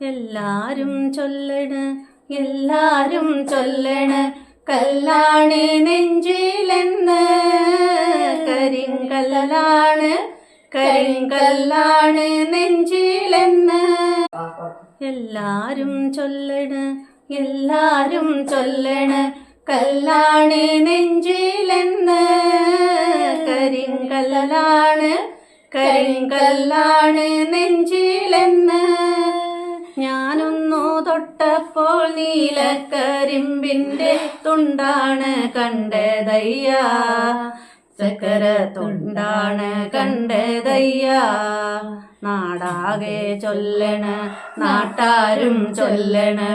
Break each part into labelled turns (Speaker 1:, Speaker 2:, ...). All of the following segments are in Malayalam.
Speaker 1: എല്ലാരും ചൊല്ലണ് എല്ലാരും ചൊല്ലണ് കല്ലാണ് നെഞ്ചിലെന്ന് കരിങ്കല്ലാണ് കരിങ്കല്ലാണ് നെഞ്ചിലെന്ന് എല്ലാരും ചൊല്ലണ് എല്ലാരും ചൊല്ലണ് കല്ലാണ് നെഞ്ചിലെന്ന് കരിങ്കല്ലാണ് കരിങ്കല്ലാണ് നെഞ്ചിലെന്ന് ഞാനൊന്നു തൊട്ടപ്പോൾ നീലക്കരിമ്പിന്റെ തുണ്ടാണ് കണ്ടതയ്യ ചക്കര തുണ്ടാണ് കണ്ടതയ്യ നാടാകെ ചൊല്ലണ് നാട്ടാരും ചൊല്ലണ്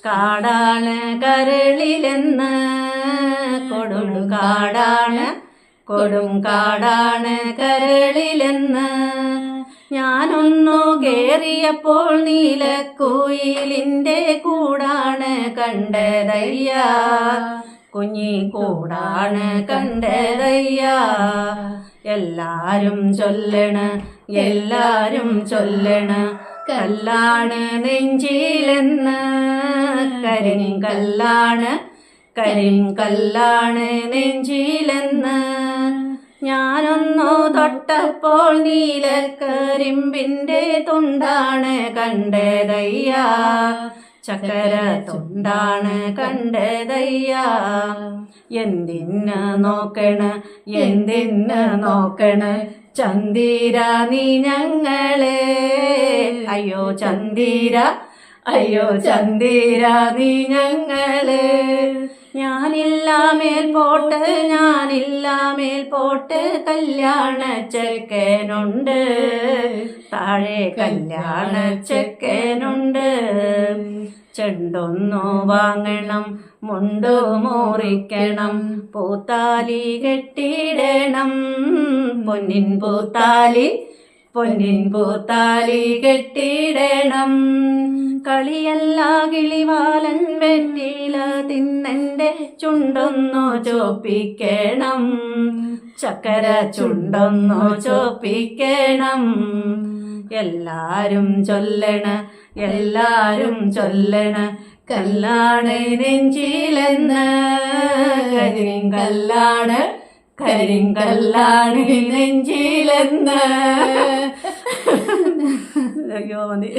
Speaker 1: കാടാണ് കരളിലെന്ന് കൊടും കാടാണ് കൊടും കാടാണ് കരളിലെന്ന് ഞാനൊന്നു കേറിയപ്പോൾ നീലക്കുയിലിന്റെ കൂടാണ് കണ്ടതയ്യ കുഞ്ഞി കൂടാണ് കണ്ടതയ്യ എല്ലാരും ചൊല്ലണ് എല്ലാരും ചൊല്ലണ് കല്ലാണ് നെഞ്ചിലെന്ന് കരിങ്കല്ലാണ് കരിങ്കല്ലാണ് നെഞ്ചിലെന്ന് ഞാനൊന്നു തൊട്ടപ്പോൾ നീലക്കരിമ്പിന്റെ തുണ്ടാണ് കണ്ടതയ്യ ചക്കര തുണ്ടാണ് കണ്ടതയ്യ എന്തിന് നോക്കണ് എന്തിന് നോക്കണ് ചന്ദിര നീ ഞങ്ങളെ അയ്യോ ചന്ദിര അയ്യോ ചന്ദിര നീ ഞങ്ങളെ ഞാനില്ല മേൽപോട്ട് ഞാനില്ല മേൽപോട്ട് കല്യാണ ചെക്കനുണ്ട് താഴെ കല്യാണ ചെക്കനുണ്ട് ചെണ്ടൊന്നു വാങ്ങണം മുണ്ടു മുറിക്കണം പൂത്താലി കെട്ടിടണം പൊന്നിൻ പൂത്താലി പൊന്നിൻ പൂത്താലി കെട്ടിടണം കളിയല്ല കിളിവാലൻ വെറ്റില തിന്നെന്റെ ചുണ്ടൊന്നു ചോപ്പിക്കണം ചക്കര ചുണ്ടൊന്നു ചോപ്പിക്കണം എല്ലാരും ചൊല്ലണ് എല്ലാരും ചൊല്ലണ് കല്ലാണ് നെഞ്ചിലെന്ന് കരിങ്കല്ലാണ് കരിങ്കല്ലാണ് നെഞ്ചിലെന്ന് അയ്യോ മതി